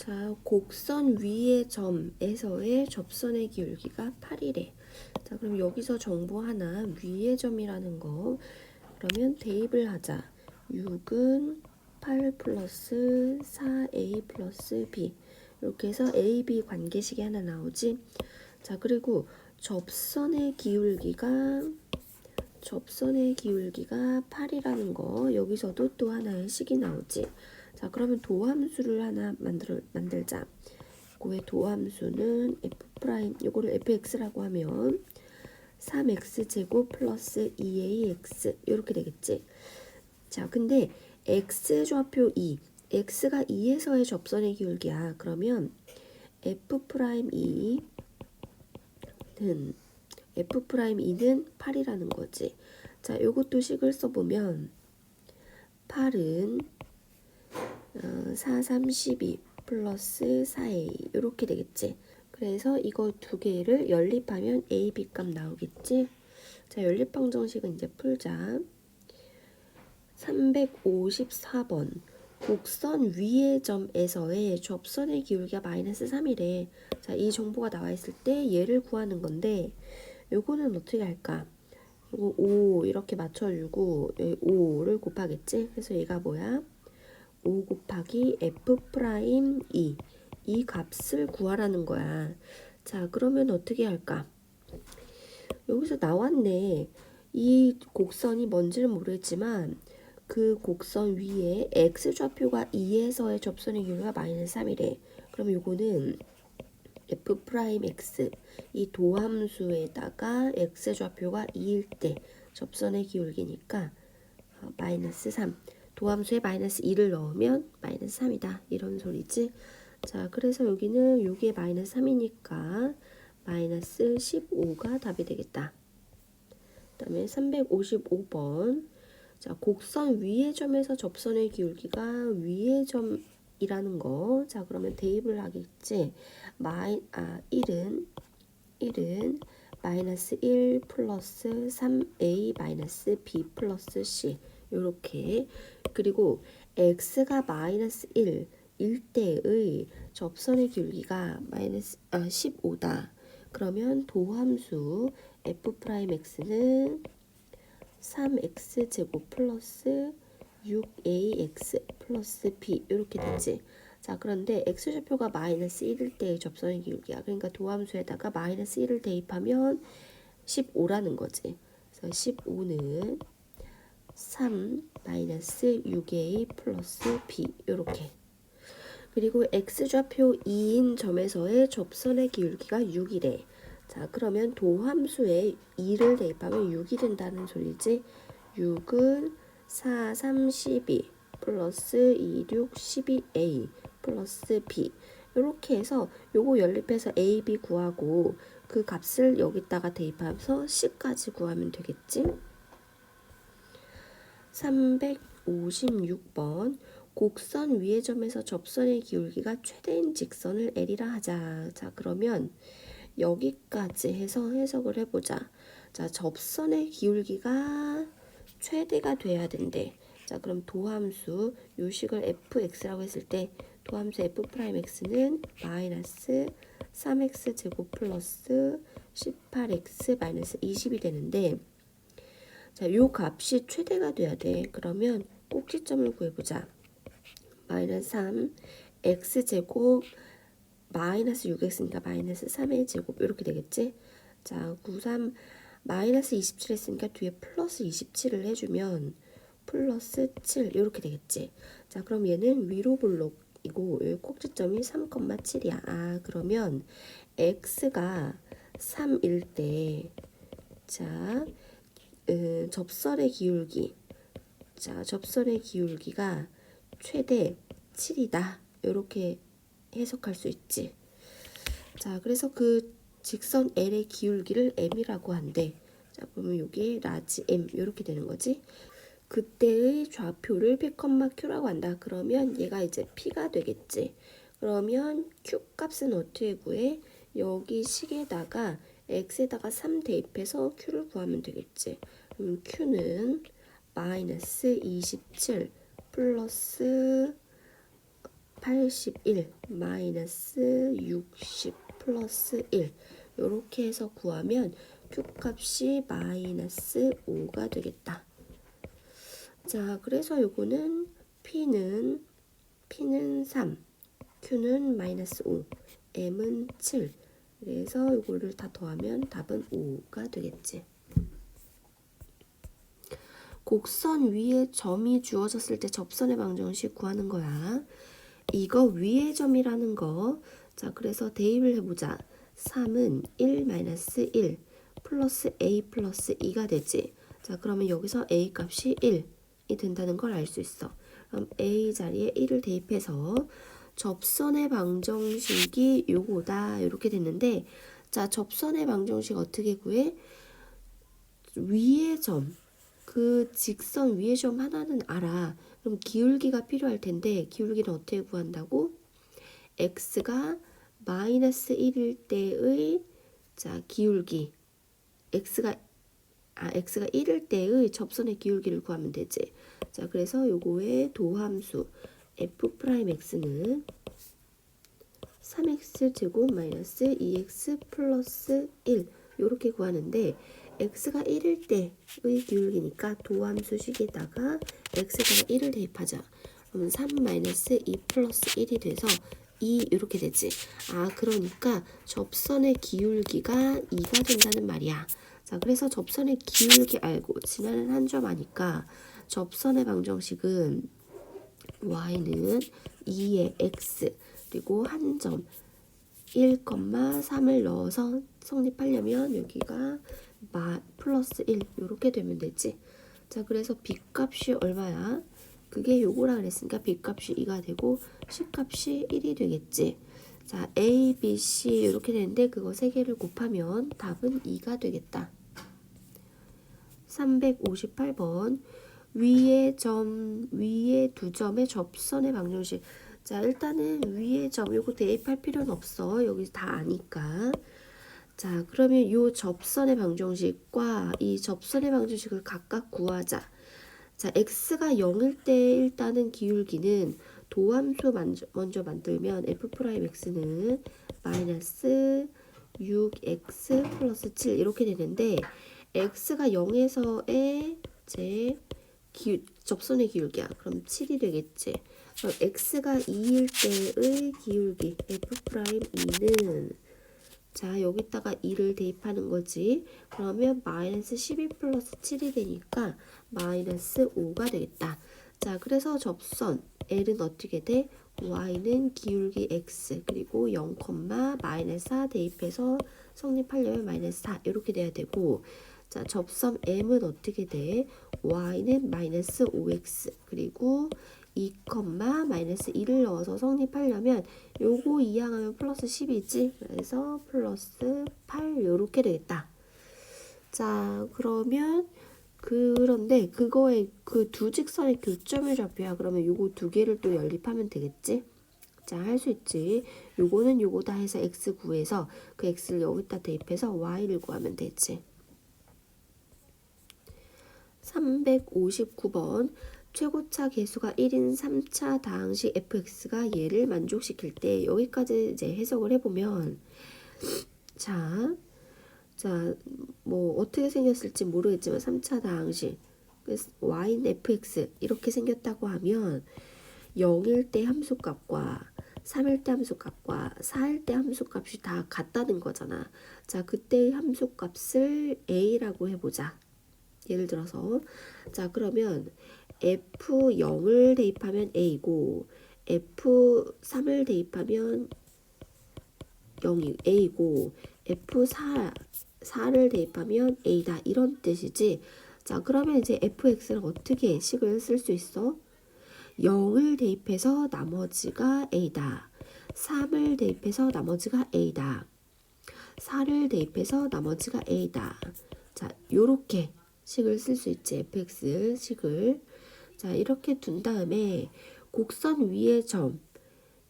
자, 곡선 위의 점에서의 접선의 기울기가 8이래. 자, 그럼 여기서 정보 하나, 위의 점이라는 거. 그러면 대입을 하자. 6은 8 플러스 4a 플러스 b. 이렇게 해서 a, b 관계식이 하나 나오지. 자, 그리고 접선의 기울기가 8이라는 거. 여기서도 또 하나의 식이 나오지. 자, 그러면 도함수를 하나 만들자. 그의 도함수는 f', 요거를 fx라고 하면 3x제곱 플러스 2ax 이렇게 되겠지. 자, 근데 x좌표 2, x가 2에서의 접선의 기울기야. 그러면 f'2는 8이라는 거지. 자, 요것도 식을 써보면 8은 4, 3, 12 플러스 4a 이렇게 되겠지. 그래서 이거 두 개를 연립하면 a, b 값 나오겠지. 자, 연립방정식은 이제 풀자. 354번 곡선 위의 점에서의 접선의 기울기가 마이너스 3이래. 자, 이 정보가 나와 있을 때 얘를 구하는 건데 요거는 어떻게 할까? 요거 5 이렇게 맞춰주고 여기 5를 곱하겠지. 그래서 얘가 뭐야? 5 곱하기 f'2 이 값을 구하라는 거야. 자, 그러면 어떻게 할까? 여기서 나왔네. 이 곡선이 뭔지는 모르겠지만 그 곡선 위에 x좌표가 2에서의 접선의 기울기가 마이너스 3이래. 그럼 요거는 f'x 이 도함수에다가 x좌표가 2일 때 접선의 기울기니까 마이너스 3. 도함수에 마이너스 2를 넣으면 마이너스 3이다. 이런 소리지. 자, 그래서 여기는 여기에 마이너스 3이니까 마이너스 15가 답이 되겠다. 그 다음에 355번. 자, 곡선 위의 점에서 접선의 기울기가 위의 점이라는 거. 자, 그러면 대입을 하겠지. 1은 마이너스 1 플러스 3a 마이너스 b 플러스 c 요렇게. 그리고 x가 마이너스 1일 때의 접선의 기울기가 마이너스 15다. 그러면 도함수 f'x는 3x제곱 플러스 6ax 플러스 b 이렇게 되지. 자, 그런데 x좌표가 마이너스 1일 때의 접선의 기울기야. 그러니까 도함수에다가 마이너스 1을 대입하면 15라는 거지. 그래서 15는 3 마이너스 6a 플러스 b 이렇게. 그리고 x좌표 2인 점에서의 접선의 기울기가 6이래. 자, 그러면 도함수에 2를 대입하면 6이 된다는 소리지. 6은 4, 3, 12 플러스 2, 6, 12a 플러스 b 이렇게 해서 요거 연립해서 a, b 구하고 그 값을 여기다가 대입하면서 c까지 구하면 되겠지. 356번 곡선 위의 점에서 접선의 기울기가 최대인 직선을 L이라 하자. 자, 그러면 여기까지 해서 해석을 해보자. 자, 접선의 기울기가 최대가 돼야 된대. 자, 그럼 도함수 요식을 fx라고 했을 때 도함수 f'x는 마이너스 3x 제곱 플러스 18x 마이너스 20이 되는데, 자, 요 값이 최대가 돼야 돼. 그러면 꼭지점을 구해보자. 마이너스 3 x제곱 마이너스 6x니까 마이너스 3의 제곱 이렇게 되겠지. 자, 93 마이너스 27 했으니까 뒤에 플러스 27을 해주면 플러스 7 이렇게 되겠지. 자, 그럼 얘는 위로 볼록이고 여기 꼭지점이 3,7이야. 아, 그러면 x가 3일 때 자, 접선의 기울기. 자, 접선의 기울기가 최대 7이다. 이렇게 해석할 수 있지. 자, 그래서 그 직선 L의 기울기를 M이라고 한대. 자, 그러면 여기 라지 M 이렇게 되는 거지. 그때의 좌표를 P,Q라고 한다. 그러면 얘가 이제 P가 되겠지. 그러면 Q 값은 어떻게 구해? 여기 식에다가 X에다가 3 대입해서 Q를 구하면 되겠지. 그럼 Q는 마이너스 27 플러스 81 마이너스 60 플러스 1 이렇게 해서 구하면 Q값이 마이너스 5가 되겠다. 자, 그래서 요거는 P는 3, Q는 마이너스 5, M은 7. 그래서 요거를 다 더하면 답은 5가 되겠지. 곡선 위에 점이 주어졌을 때 접선의 방정식 구하는 거야. 이거 위에 점이라는 거. 자, 그래서 대입을 해보자. 3은 1 마이너스 1 플러스 A 플러스 2가 되지. 자, 그러면 여기서 A 값이 1이 된다는 걸 알 수 있어. 그럼 A 자리에 1을 대입해서 접선의 방정식이 요거다. 이렇게 됐는데, 자, 접선의 방정식 어떻게 구해? 위의 점. 그 직선 위의 점 하나는 알아. 그럼 기울기가 필요할 텐데 기울기는 어떻게 구한다고? x가 마이너스 1일 때의 자 기울기 x가 1일 때의 접선의 기울기를 구하면 되지. 자, 그래서 요거의 도함수 f'x는 3x 제곱 마이너스 2x 플러스 1 요렇게 구하는데 x가 1일 때의 기울기니까 도함수식에다가 x에다가 1을 대입하자. 그러면 3 마이너스 2 플러스 1이 돼서 2 이렇게 되지. 아, 그러니까 접선의 기울기가 2가 된다는 말이야. 자, 그래서 접선의 기울기 알고 지나는 한 점 아니까 접선의 방정식은 y는 2의 x 그리고 한 점 1,3을 넣어서 성립하려면 여기가 플러스 1 이렇게 되면 되지. 자, 그래서 B값이 얼마야? 그게 요거라 그랬으니까 B값이 2가 되고 C값이 1이 되겠지. 자, A, B, C 이렇게 되는데 그거 3개를 곱하면 답은 2가 되겠다. 358번 위에 두 점의 접선의 방정식. 자, 일단은 위에 점 요거 대입할 필요는 없어. 여기 다 아니까. 자, 그러면 요 접선의 방정식과 이 접선의 방정식을 각각 구하자. 자, x가 0일 때 일단은 기울기는 도함수 먼저 만들면 f'x는 마이너스 6x 플러스 7 이렇게 되는데 x가 0에서의 접선의 기울기야. 그럼 7이 되겠지. 그럼 x가 2일 때의 기울기 f'2는 자, 여기다가 2를 대입하는 거지. 그러면 마이너스 12 플러스 7이 되니까 마이너스 5가 되겠다. 자, 그래서 접선 L은 어떻게 돼? Y는 기울기 X 그리고 0, 마이너스 4 대입해서 성립하려면 마이너스 4 이렇게 돼야 되고 자, 접선 M은 어떻게 돼? Y는 마이너스 5X 그리고 2, 마이너스 1을 넣어서 성립하려면 요거 이항하면 플러스 10이지. 그래서 플러스 8 요렇게 되겠다. 자, 그런데 그거에 그 두 직선의 교점의 좌표야. 그러면 요거 두 개를 또 연립하면 되겠지. 자, 할 수 있지. 요거는 요거다 해서 x 구해서 그 x를 여기다 대입해서 y를 구하면 되지. 359번 최고차 계수가 1인 3차 다항식 fx가 얘를 만족시킬 때 여기까지 이제 해석을 해보면 자, 뭐 어떻게 생겼을지 모르겠지만 3차 다항식 y는 fx 이렇게 생겼다고 하면 0일 때 함수값과 3일 때 함수값과 4일 때 함수값이 다 같다는 거잖아. 자, 그때의 함수값을 a라고 해보자. 예를 들어서 자, 그러면 F0을 대입하면 A고 F3을 대입하면 0이 A고 F4를 대입하면 A다 이런 뜻이지. 자, 그러면 이제 fx는 어떻게 식을 쓸 수 있어? 0을 대입해서 나머지가 A다. 3을 대입해서 나머지가 A다. 4를 대입해서 나머지가 A다. 자, 요렇게 식을 쓸 수 있지. fx 식을. 자, 이렇게 둔 다음에 곡선 위의 점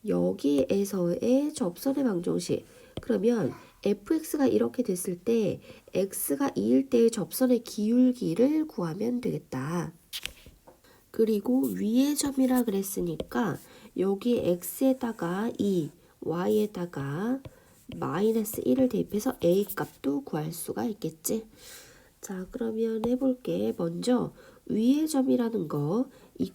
여기에서의 접선의 방정식. 그러면 fx가 이렇게 됐을 때 x가 2일 때의 접선의 기울기를 구하면 되겠다. 그리고 위의 점이라 그랬으니까 여기 x에다가 2, y에다가 마이너스 1을 대입해서 a 값도 구할 수가 있겠지. 자, 그러면 해볼게. 먼저 위의 점이라는 거 2,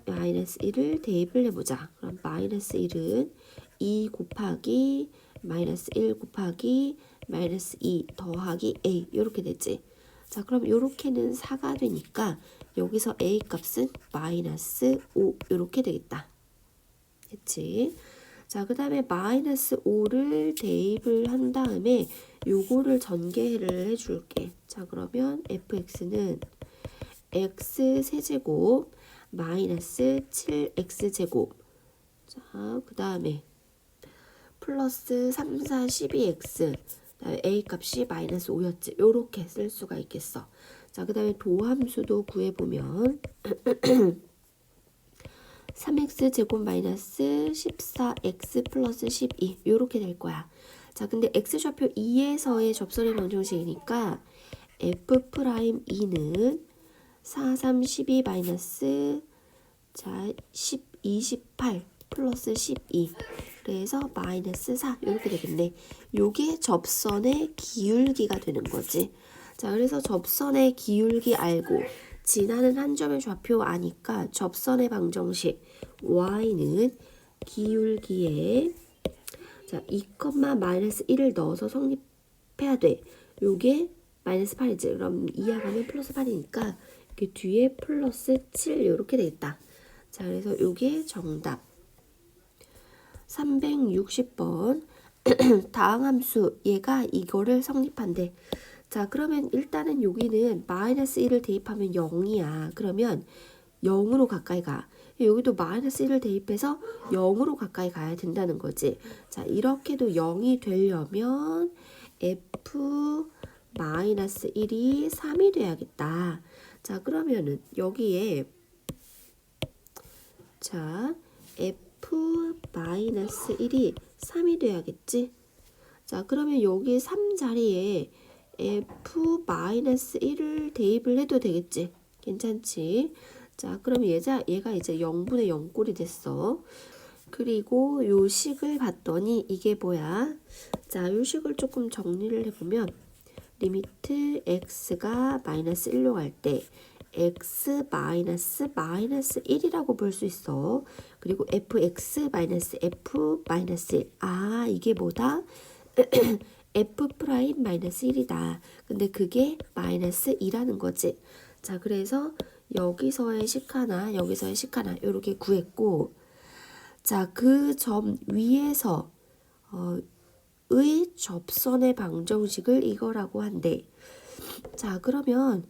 마이너스 1을 대입을 해보자. 그럼 마이너스 1은 2 곱하기 마이너스 1 곱하기 마이너스 2 더하기 a 이렇게 되지. 자, 그럼 이렇게는 4가 되니까 여기서 a 값은 마이너스 5 이렇게 되겠다. 됐지? 자, 그 다음에 마이너스 5를 대입을 한 다음에 요거를 전개를 해줄게. 자, 그러면 fx는 x 세제곱 마이너스 7x제곱. 자, 그 다음에 플러스 3, 4, 12x. 그다음에 a 값이 마이너스 5였지. 요렇게 쓸 수가 있겠어. 자, 그 다음에 도함수도 구해보면 3x 제곱 마이너스 14x 플러스 12 요렇게 될 거야. 자, 근데 x좌표 2에서의 접선의 방정식이니까 f'2는 4, 3, 12 마이너스 자 10, 28 플러스 12 그래서 마이너스 4 이렇게 되겠네. 요게 접선의 기울기가 되는 거지. 자, 그래서 접선의 기울기 알고 지나는 한 점의 좌표 아니까 접선의 방정식 y는 기울기에 자 2, 마이너스 1을 넣어서 성립해야 돼. 요게 마이너스 8이지. 그럼 이하가면 플러스 8이니까 이렇게 뒤에 플러스 7 이렇게 되겠다. 자, 그래서 요게 정답 360번 다항함수 얘가 이거를 성립한대. 자, 그러면 일단은 여기는 마이너스 1을 대입하면 0이야. 그러면 0으로 가까이 가. 여기도 마이너스 1을 대입해서 0으로 가까이 가야 된다는 거지. 자, 이렇게도 0이 되려면 f 마이너스 1이 3이 돼야겠다. 자, 그러면은 여기에 자 f 마이너스 1이 3이 돼야겠지. 자, 그러면 여기 3 자리에 f 마이너스 1을 대입을 해도 되겠지. 괜찮지? 자, 그럼 얘가 이제 0분의 0꼴이 됐어. 그리고 요 식을 봤더니 이게 뭐야? 자, 요 식을 조금 정리를 해보면 리미트 x가 마이너스 1로 갈 때 x 마이너스 1이라고 볼 수 있어. 그리고 fx 마이너스 f 마이너스 1. 아, 이게 뭐다? f 프라임 마이너스 1이다. 근데 그게 마이너스 2라는 거지. 자, 그래서 여기서의 식 하나, 여기서의 식 하나 이렇게 구했고, 자, 그 점 위에서 의 접선의 방정식을 이거라고 한대. 자, 그러면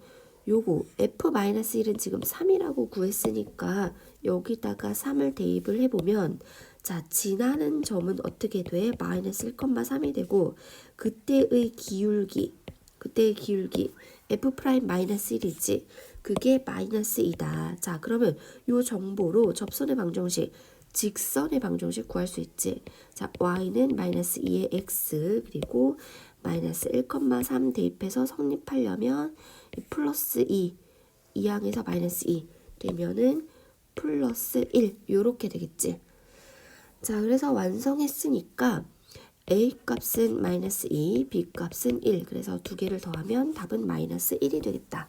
요거 f-1은 지금 3이라고 구했으니까 여기다가 3을 대입을 해보면 자, 지나는 점은 어떻게 돼? 마이너스 1,3이 되고 그때의 기울기 f'-1이지. 그게 마이너스 2다. 자, 그러면 요 정보로 접선의 방정식 직선의 방정식 구할 수 있지. 자, y는 마이너스 2의 x 그리고 마이너스 1,3 대입해서 성립하려면 플러스 2 2항에서 마이너스 2 되면은 플러스 1 요렇게 되겠지. 자, 그래서 완성했으니까 a 값은 마이너스 2 b 값은 1 그래서 두 개를 더하면 답은 마이너스 1이 되겠다.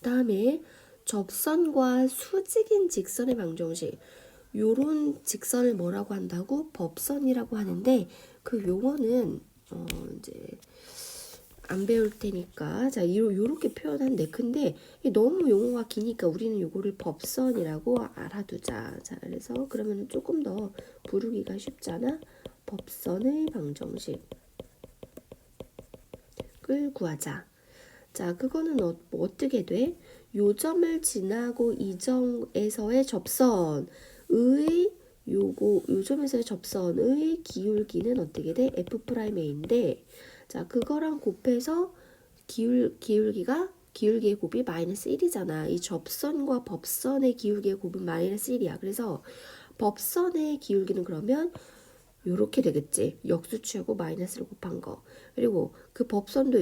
다음에 접선과 수직인 직선의 방정식 요런 직선을 뭐라고 한다고? 법선이라고 하는데 그 용어는 이제 안 배울 테니까 자 요렇게 표현한대. 근데 너무 용어가 기니까 우리는 요거를 법선이라고 알아두자. 자, 그래서 그러면 조금 더 부르기가 쉽잖아. 법선의 방정식을 구하자. 자, 그거는 뭐 어떻게 돼? 요 점을 지나고 이 점에서의 접선의 요 점에서의 접선의 기울기는 어떻게 돼? F'A인데 자, 그거랑 곱해서 기울기의 곱이 마이너스 1이잖아. 이 접선과 법선의 기울기의 곱은 마이너스 1이야. 그래서 법선의 기울기는 그러면 요렇게 되겠지. 역수 취하고 마이너스를 곱한 거. 그리고 그 법선도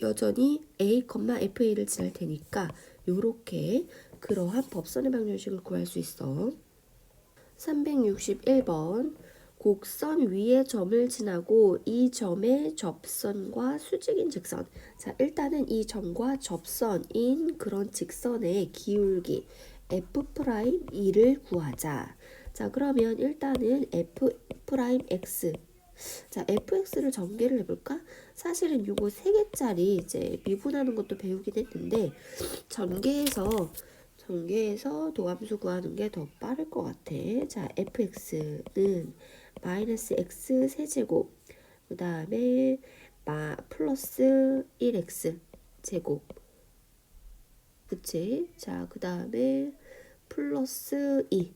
여전히 a, fa를 지날 테니까 요렇게 그러한 법선의 방정식을 구할 수 있어. 361번 곡선 위의 점을 지나고 이 점의 접선과 수직인 직선. 자, 일단은 이 점과 접선인 그런 직선의 기울기 F'E를 구하자. 자, 그러면 일단은 F'X. 자, fx를 전개를 해볼까? 사실은 요거 3개짜리 이제 미분하는 것도 배우긴 했는데 전개해서 도함수 구하는 게 더 빠를 것 같아. 자, fx는 마이너스 x 세제곱 그 다음에 플러스 1x 제곱 그치? 자, 그 다음에 플러스 2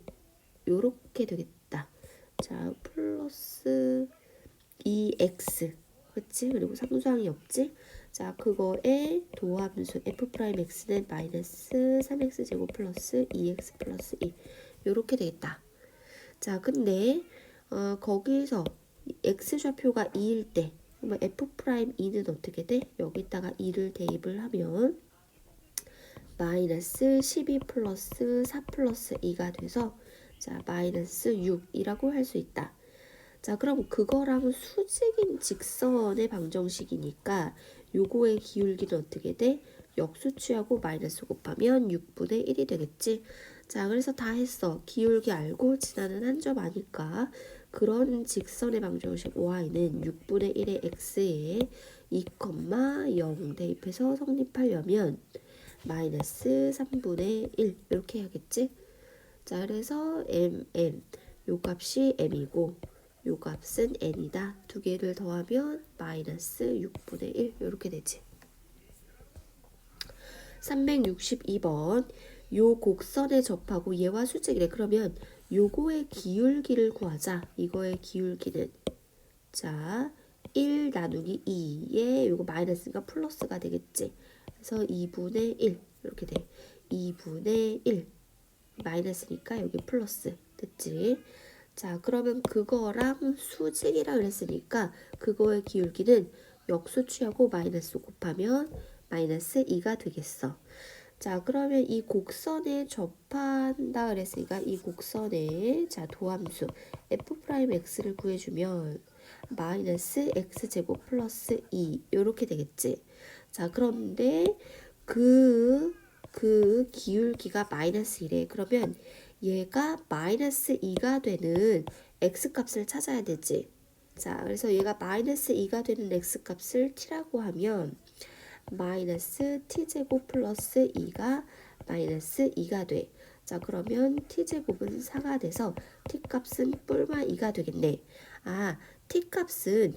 요렇게 되겠다. 자, 플러스 2x 그치? 그리고 상수항이 없지? 자, 그거에 도함수 f'x는 마이너스 3x 제곱 플러스 2x 플러스 2 요렇게 되겠다. 자, 근데 거기서 x좌표가 2일 때 그러면 f'E는 어떻게 돼? 여기다가 2를 대입을 하면 마이너스 12 플러스 4 플러스 2가 돼서 자, 마이너스 6이라고 할 수 있다. 자, 그럼 그거랑 수직인 직선의 방정식이니까 요거의 기울기는 어떻게 돼? 역수 취하고 마이너스 곱하면 6분의 1이 되겠지. 자, 그래서 다 했어. 기울기 알고 지나는 한 점 아니까 그런 직선의 방정식 y는 6분의 1의 x에 2,0 대입해서 성립하려면 마이너스 3분의 1 이렇게 해야겠지. 자, 그래서 mn 요 값이 m이고 요 값은 n이다. 두 개를 더하면 마이너스 6분의 1 이렇게 되지. 362번 요 곡선에 접하고 얘와 수직이래. 그러면 요거의 기울기를 구하자. 이거의 기울기는 자 1 나누기 2에 요거 마이너스가 플러스가 되겠지. 그래서 2분의 1 이렇게 돼. 2분의 1 마이너스니까 여기 플러스 됐지. 자, 그러면 그거랑 수직이라 그랬으니까 그거의 기울기는 역수 취하고 마이너스 곱하면 마이너스 2가 되겠어. 자, 그러면 이 곡선에 접한다 그랬으니까 이 곡선에 자, 도함수 f'x를 구해주면 마이너스 x제곱 플러스 2 이렇게 되겠지. 자, 그런데 그 기울기가 마이너스 1에 그러면 얘가 마이너스 2가 되는 x값을 찾아야 되지. 자, 그래서 얘가 마이너스 2가 되는 x값을 t라고 하면 마이너스 t제곱 플러스 2가 마이너스 2가 돼. 자, 그러면 t제곱은 4가 돼서 t값은 뿔마 2가 되겠네. 아, t값은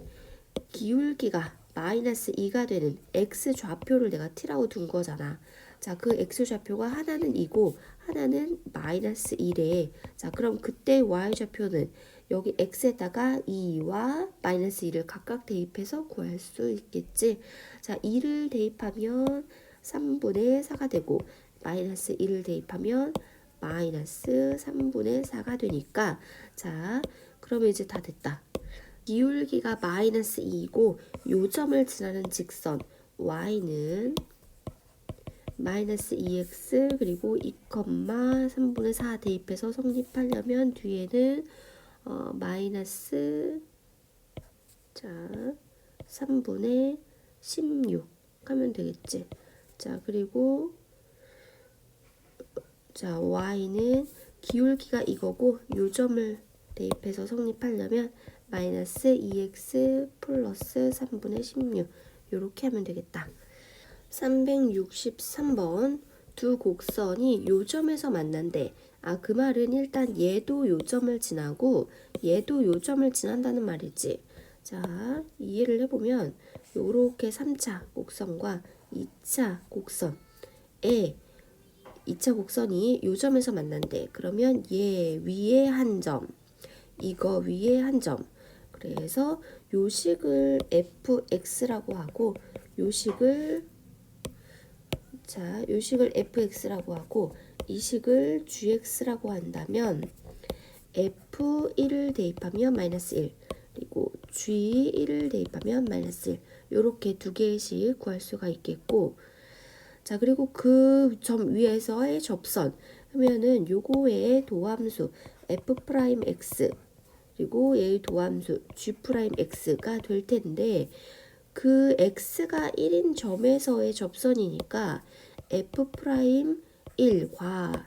기울기가 마이너스 2가 되는 x좌표를 내가 t라고 둔 거잖아. 자, 그 x좌표가 하나는 2고 하나는 마이너스 1에 자, 그럼 그때 y좌표는 여기 x에다가 2와 마이너스 2를 각각 대입해서 구할 수 있겠지. 자, 2를 대입하면 3분의 4가 되고 마이너스 1을 대입하면 마이너스 3분의 4가 되니까 자, 그러면 이제 다 됐다. 기울기가 마이너스 2이고 요 점을 지나는 직선 y는 마이너스 2x 그리고 2,3분의 4 대입해서 성립하려면 뒤에는 마이너스 자 3분의 16 하면 되겠지. 자, 그리고 자 y는 기울기가 이거고 요 점을 대입해서 성립하려면 마이너스 2x 플러스 3분의 16 요렇게 하면 되겠다. 363번 두 곡선이 요 점에서 만난대. 아, 그 말은 일단 얘도 요 점을 지나고 얘도 요 점을 지난다는 말이지. 자, 이해를 해보면 요렇게 3차 곡선과 2차 곡선에 2차 곡선이 요 점에서 만난대. 그러면 얘 위에 한 점, 이거 위에 한 점. 그래서 요 식을 fx라고 하고 요 식을 자, 요 식을 fx라고 하고 이 식을 gx라고 한다면 f1을 대입하면 마이너스 1 그리고 g1을 대입하면 마이너스 1 요렇게 두 개의 식 구할 수가 있겠고 자, 그리고 그 점 위에서의 접선 하면은 요거 외에 도함수 f'x 그리고 얘의 도함수 g'x가 될 텐데 그 x가 1인 점에서의 접선이니까 f'1과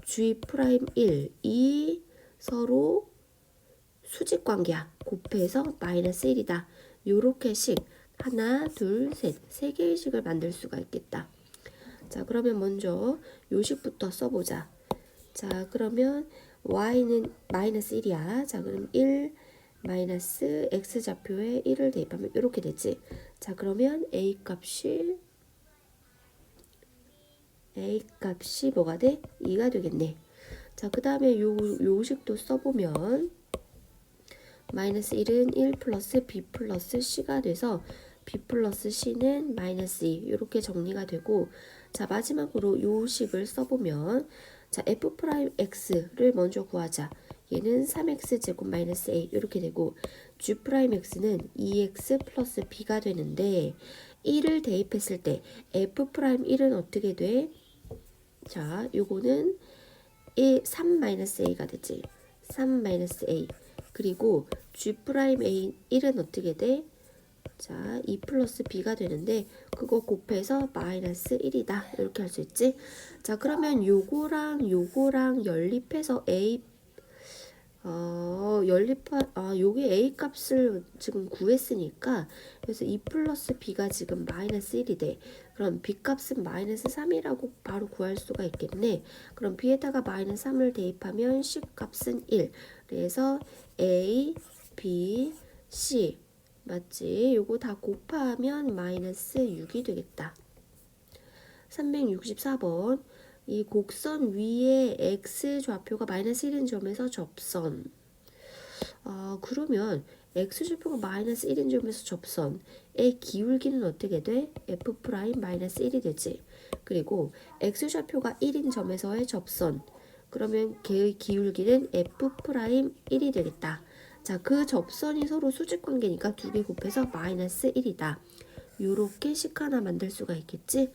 g'1이 서로 수직관계야. 곱해서 마이너스 1이다. 요렇게씩 하나, 둘, 셋, 세 개의 식을 만들 수가 있겠다. 자, 그러면 먼저 요식부터 써보자. 자, 그러면 y는 마이너스 1이야. 자, 그럼 1 마이너스 x좌표에 1을 대입하면 이렇게 되지. 자, 그러면 a 값이 뭐가 돼? 2가 되겠네. 자, 그 다음에 요식도 써보면 마이너스 1은 1 플러스 b 플러스 c가 돼서 b 플러스 c는 마이너스 2 이렇게 정리가 되고, 자, 마지막으로 요식을 써보면 자, f'x를 먼저 구하자. 얘는 3x 제곱 마이너스 a 이렇게 되고 g'x는 2x 플러스 b가 되는데 1을 대입했을 때 f'1은 어떻게 돼? 자, 요거는 3 마이너스 a가 되지. 3 마이너스 a. 그리고 g'A 1은 어떻게 돼? 자, 2 플러스 b가 되는데 그거 곱해서 마이너스 1이다. 이렇게 할 수 있지? 자, 그러면 요거랑 연립해서 여기 a 값을 지금 구했으니까 그래서 2 플러스 b가 지금 마이너스 1이 돼. 그럼 b 값은 마이너스 3이라고 바로 구할 수가 있겠네. 그럼 b에다가 마이너스 3을 대입하면 c 값은 1. 그래서 a, b, c 맞지? 요거 다 곱하면 마이너스 6이 되겠다. 364번 이 곡선 위에 x 좌표가 마이너스 1인 점에서 접선. 그러면 x 좌표가 마이너스 1인 점에서 접선의 기울기는 어떻게 돼? f 프라임 마이너스 1이 되지. 그리고 x 좌표가 1인 점에서의 접선. 그러면 걔의 기울기는 f 프라임 1이 되겠다. 자, 그 접선이 서로 수직관계니까 두 개 곱해서 마이너스 1이다. 요렇게 식 하나 만들 수가 있겠지?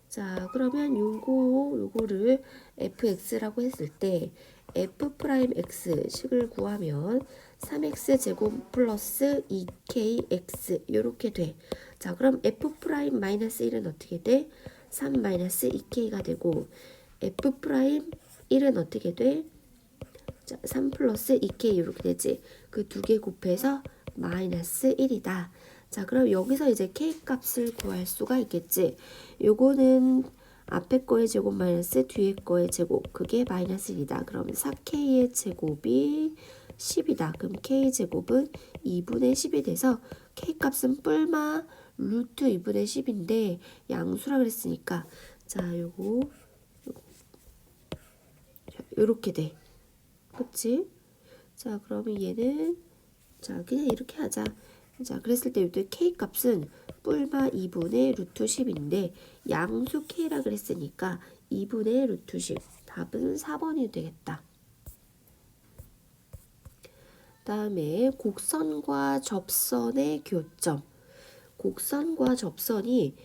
자, 그러면 요거를 fx라고 했을 때 f'x 식을 구하면 3x 제곱 플러스 2kx 요렇게 돼. 자, 그럼 f 프라임 마이너스 1은 어떻게 돼? 3 마이너스 2k가 되고 f 프라임 1은 어떻게 돼? 자, 3 플러스 2k 이렇게 되지. 그 두 개 곱해서 마이너스 1이다. 자, 그럼 여기서 이제 k 값을 구할 수가 있겠지. 요거는 앞에 거의 제곱 마이너스 뒤에 거의 제곱. 그게 마이너스 1이다. 그럼 4k의 제곱이 10이다. 그럼 k 제곱은 2분의 10이 돼서 k 값은 뿔마 루트 2분의 10인데 양수라 그랬으니까 자, 요렇게 돼. 그치? 자, 그러면 얘는 자, 그냥 이렇게 하자. 자, 그랬을 때 이때 k 값은 뿔마 2분의 루트 10인데 양수 k라 그랬으니까 2분의 루트 10. 답은 4번이 되겠다. 다음에 곡선과 접선의 교점. 곡선과 접선이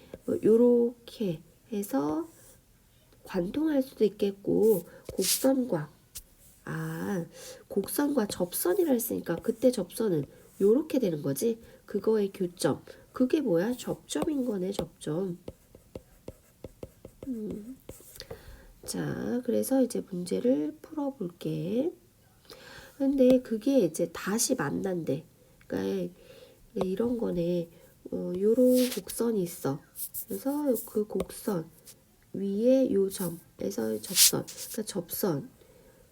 요렇게 해서 관통할 수도 있겠고 곡선과 접선이라 했으니까 그때 접선은 요렇게 되는 거지. 그거의 교점. 그게 뭐야? 접점인 거네, 접점. 자, 그래서 이제 문제를 풀어볼게. 근데 그게 이제 다시 만난대. 그러니까 이런 거네. 요런 곡선이 있어. 그래서 그 곡선 위에 요 점에서 접선. 그러니까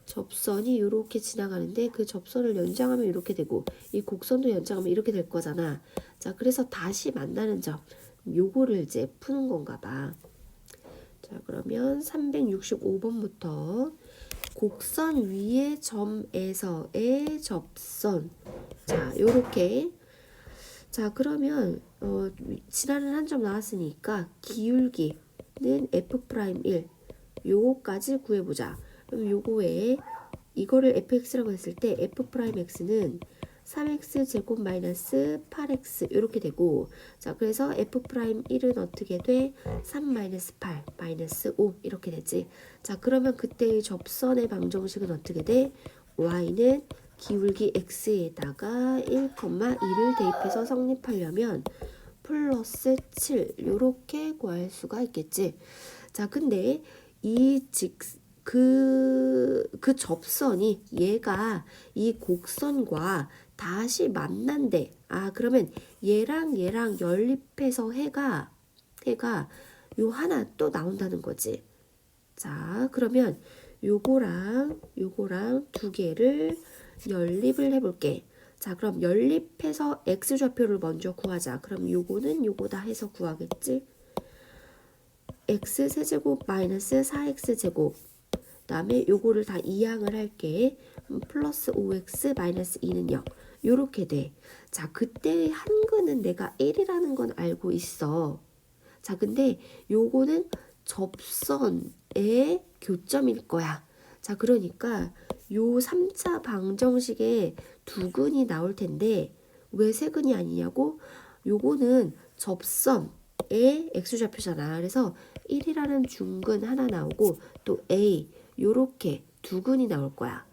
접선이 이렇게 지나가는데 그 접선을 연장하면 이렇게 되고 이 곡선도 연장하면 이렇게 될 거잖아. 자, 그래서 다시 만나는 점. 요거를 이제 푸는 건가 봐. 자, 그러면 365번부터 곡선 위의 점에서의 접선. 자, 요렇게. 자, 그러면 지나는 한 점 나왔으니까 기울기는 f'1 요거까지 구해보자. 그럼 요거에 이거를 fx라고 했을 때 f'x는 3x 제곱 마이너스 8x 이렇게 되고 자 그래서 f'1은 어떻게 돼? 3 마이너스 8 마이너스 5 이렇게 되지. 자 그러면 그때의 접선의 방정식은 어떻게 돼? y는 기울기 x에다가 1,2를 대입해서 성립하려면 플러스 7 이렇게 구할 수가 있겠지. 자 근데 그 접선이 얘가 이 곡선과 다시 만난대. 아 그러면 얘랑 연립해서 해가 요 하나 또 나온다는 거지. 자 그러면 요거랑 두 개를 연립을 해볼게. 자 그럼 연립해서 x좌표를 먼저 구하자. 그럼 요거는 요거다 해서 구하겠지. x세제곱 마이너스 4x제곱 그 다음에 요거를 다 이항을 할게. 플러스 5x 마이너스 2는 0 요렇게 돼. 자 그때의 한근은 내가 1이라는 건 알고 있어. 자 근데 요거는 접선의 교점일 거야. 자 그러니까 요 3차 방정식에 두 근이 나올 텐데 왜 세 근이 아니냐고? 요거는 접선의 x좌표잖아. 그래서 1이라는 중근 하나 나오고 또 a 요렇게 두 근이 나올 거야.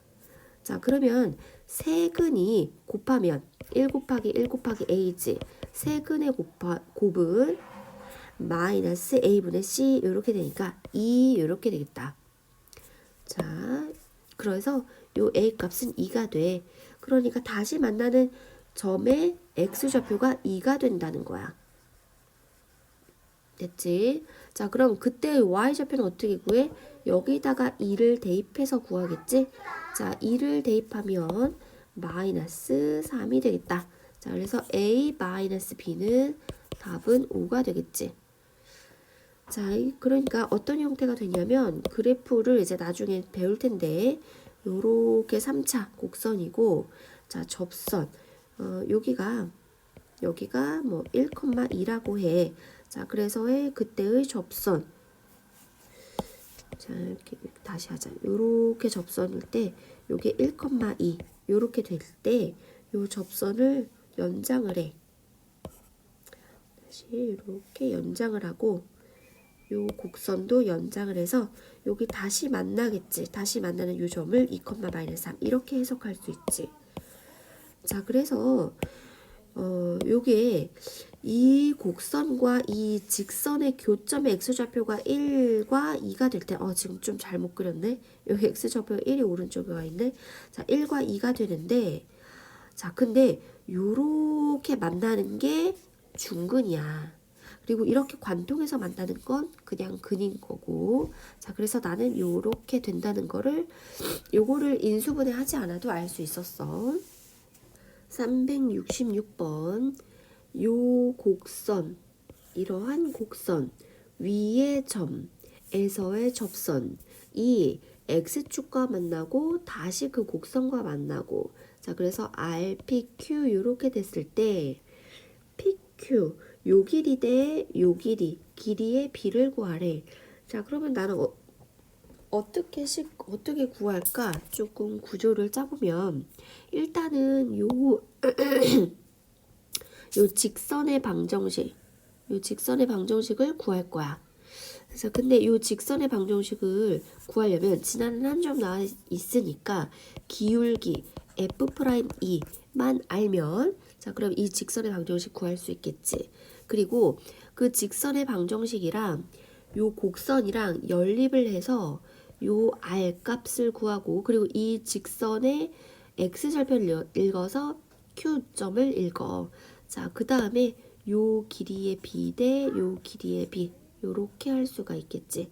자 그러면 세 근이 곱하면 1 곱하기 1 곱하기 a지. 세 근의 곱은 마이너스 a분의 c 이렇게 되니까 2 이렇게 되겠다. 자 그래서 요 a 값은 2가 돼. 그러니까 다시 만나는 점의 x좌표가 2가 된다는 거야. 됐지? 자 그럼 그때 y좌표는 어떻게 구해? 여기다가 2를 대입해서 구하겠지? 자 2를 대입하면 마이너스 3이 되겠다. 자 그래서 a 마이너스 b는 답은 5가 되겠지. 자 그러니까 어떤 형태가 되냐면 그래프를 이제 나중에 배울 텐데 요렇게 3차 곡선이고 자 접선 여기가 뭐 1,2라고 해. 자 그래서의 그때의 접선 자 이렇게 다시 하자. 요렇게 접선일 때 요게 1,2 요렇게 될 때 요 접선을 연장을 해. 다시 이렇게 연장을 하고 요 곡선도 연장을 해서 여기 다시 만나겠지. 다시 만나는 요 점을 2,-3 이렇게 해석할 수 있지. 자 그래서 요게 이 곡선과 이 직선의 교점의 x좌표가 1과 2가 될 때 지금 좀 잘못 그렸네. 여기 x좌표가 1이 오른쪽에 와 있네. 자 1과 2가 되는데 자 근데 요렇게 만나는 게 중근이야. 그리고 이렇게 관통해서 만나는 건 그냥 근인 거고 자 그래서 나는 요렇게 된다는 거를 요거를 인수분해 하지 않아도 알 수 있었어. 366번 요 곡선 이러한 곡선 위의 점에서의 접선 이 x축과 만나고 다시 그 곡선과 만나고 자 그래서 RPQ 이렇게 됐을 때 PQ 요 길이 대 요 길이의 비를 구하래. 자 그러면 나는 어떻게 구할까? 조금 구조를 짜보면 일단은 요 직선의 방정식을 구할 거야. 그래서 근데 요 직선의 방정식을 구하려면 지나는 한 점 나와 있으니까 기울기 F'E만 알면 자 그럼 이 직선의 방정식 구할 수 있겠지. 그리고 그 직선의 방정식이랑 요 곡선이랑 연립을 해서 요 R 값을 구하고 그리고 이 직선의 x절편을 읽어서 Q점을 읽어. 자, 그 다음에 요 길이의 b 대 요 길이의 b 요렇게 할 수가 있겠지.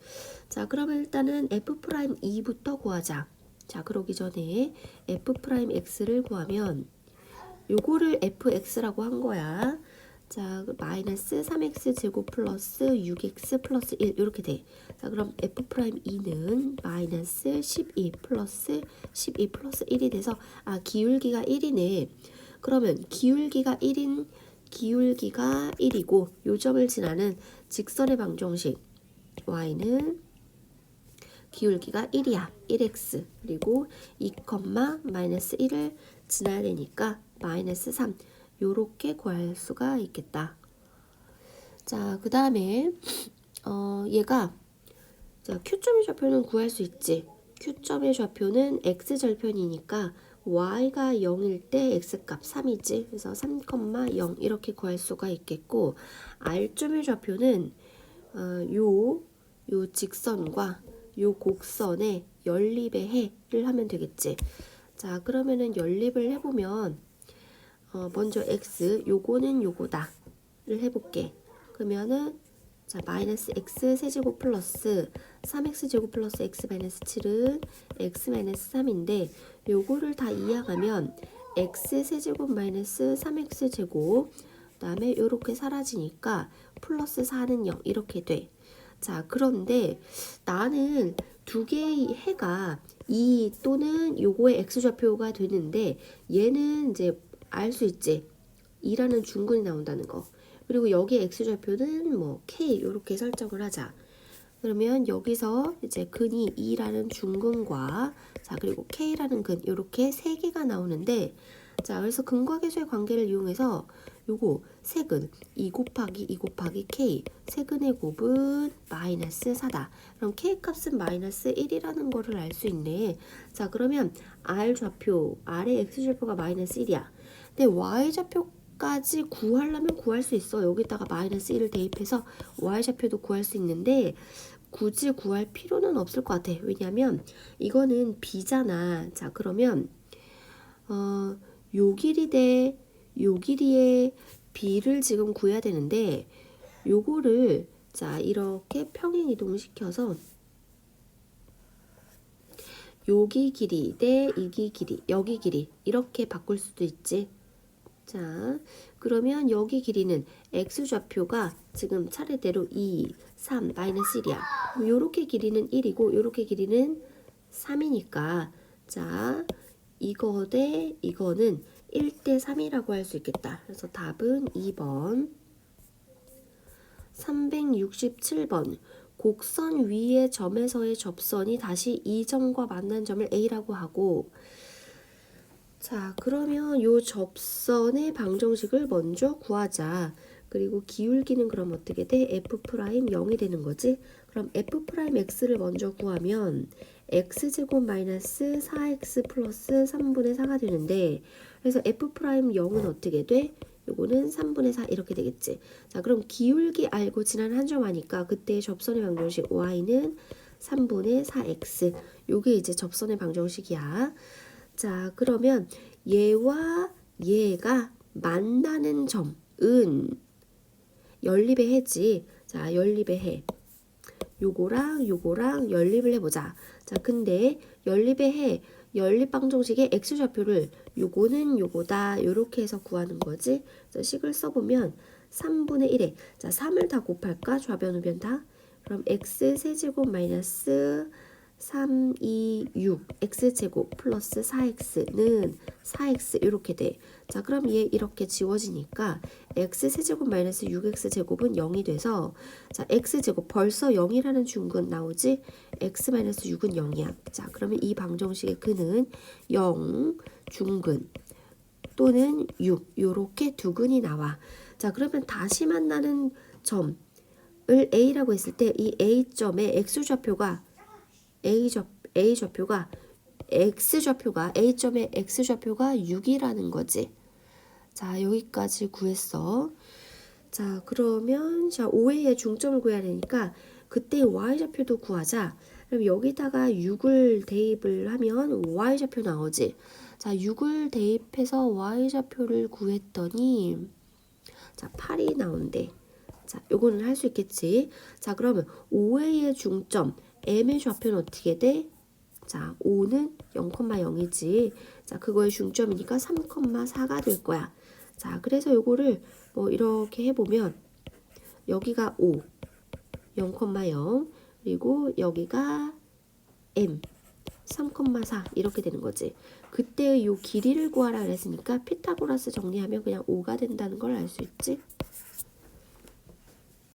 자, 그러면 일단은 F'E부터 구하자. 자, 그러기 전에 F'X를 구하면 요거를 fx라고 한 거야. 자, 마이너스 3x 제곱 플러스 6x 플러스 1 이렇게 돼. 자, 그럼 F'E는 마이너스 12 플러스 12 플러스 1이 돼서 기울기가 1이네. 그러면 기울기가 1이고 요점을 지나는 직선의 방정식 y는 기울기가 1이야. 1x 그리고 2, 마이너스 1을 지나야 되니까 마이너스 3 요렇게 구할 수가 있겠다. 자, 그 다음에 얘가 자, Q점의 좌표는 구할 수 있지. Q점의 좌표는 x절편이니까 y가 0일 때 x값 3이지. 그래서 3,0 이렇게 구할 수가 있겠고, R점의 좌표는 요 직선과 요 곡선의 연립의 해를 하면 되겠지. 자, 그러면은 연립을 해보면 먼저 x 요거는 요거다를 해볼게. 그러면은 자, 마이너스 x 세제곱 플러스 3x제곱 플러스 x 마이너스 7은 x 마이너스 3인데 요거를 다 이항하면 x 세제곱 마이너스 3x제곱 그 다음에 요렇게 사라지니까 플러스 4는 0 이렇게 돼. 자, 그런데 나는 두 개의 해가 2 또는 요거의 x좌표가 되는데 얘는 이제 알 수 있지. 2라는 중근이 나온다는 거. 그리고 여기 x좌표는 뭐 k 이렇게 설정을 하자. 그러면 여기서 이제 근이 2라는 중근과 자 그리고 k라는 근 이렇게 세 개가 나오는데 자 그래서 근과 계수의 관계를 이용해서 요거 세근 2 곱하기 2 곱하기 k 세근의 곱은 마이너스 4다. 그럼 k 값은 마이너스 1이라는 거를 알 수 있네. 자 그러면 r 좌표 r의 x좌표가 마이너스 1이야. 근데 y좌표까지 구하려면 구할 수 있어. 여기다가 마이너스 1을 대입해서 y좌표도 구할 수 있는데 굳이 구할 필요는 없을 것 같아. 왜냐면 이거는 b잖아. 자 그러면 요 길이 대 요 길이의 b를 지금 구해야 되는데 요거를 자 이렇게 평행 이동시켜서 여기 길이 대 이기 길이 여기 길이 이렇게 바꿀 수도 있지. 자 그러면 여기 길이는 x좌표가 지금 차례대로 2, 3, 마이너스 1이야. 요렇게 길이는 1이고 요렇게 길이는 3이니까 자 이거 대 이거는 1대 3이라고 할 수 있겠다. 그래서 답은 2번. 367번 곡선 위의 점에서의 접선이 다시 이 점과 만난 점을 A라고 하고 자 그러면 요 접선의 방정식을 먼저 구하자. 그리고 기울기는 그럼 어떻게 돼? F'0이 되는 거지? 그럼 F'X를 먼저 구하면 X제곱 마이너스 4X 플러스 3분의 4가 되는데 그래서 F'0은 어떻게 돼? 요거는 3분의 4 이렇게 되겠지. 자 그럼 기울기 알고 지난 한 점 하니까 그때 접선의 방정식 y는 3분의 4x 요게 이제 접선의 방정식이야. 자 그러면 얘와 얘가 만나는 점은 연립의 해지. 자 연립의 해 요거랑 요거랑 연립을 해보자. 자 근데 연립의 해 연립 방정식의 x좌표를 요거는 요거다 요렇게 해서 구하는 거지. 그래서 식을 써보면 3분의 1에 자 3을 다 곱할까? 좌변 우변 다. 그럼 x 세제곱 마이너스 3, 2, 6 x제곱 플러스 4x는 4x 이렇게 돼. 자 그럼 얘 이렇게 지워지니까 x 세제곱 마이너스 6x제곱은 0이 돼서 자 x제곱 벌써 0이라는 중근 나오지? x 마이너스 6은 0이야. 자 그러면 이 방정식의 근은 0 중근 또는 6 요렇게 두 근이 나와. 자 그러면 다시 만나는 점을 A라고 했을 때 이 A점의 x좌표가 A좌표가 x좌표가 A점의 x좌표가 6이라는 거지. 자 여기까지 구했어. 자 그러면 자 5A의 중점을 구해야 되니까 그때 y좌표도 구하자. 그럼 여기다가 6을 대입을 하면 y좌표 나오지. 자 6을 대입해서 y좌표를 구했더니 자 8이 나온대. 자 요거는 할 수 있겠지. 자 그러면 5A의 중점 m의 좌표는 어떻게 돼? 자 5는 0,0이지. 자 그거의 중점이니까 3,4가 될 거야. 자 그래서 요거를 뭐 이렇게 해보면 여기가 5 0,0 그리고 여기가 m 3,4 이렇게 되는 거지. 그때 요 길이를 구하라 그랬으니까 피타고라스 정리하면 그냥 5가 된다는 걸 알 수 있지.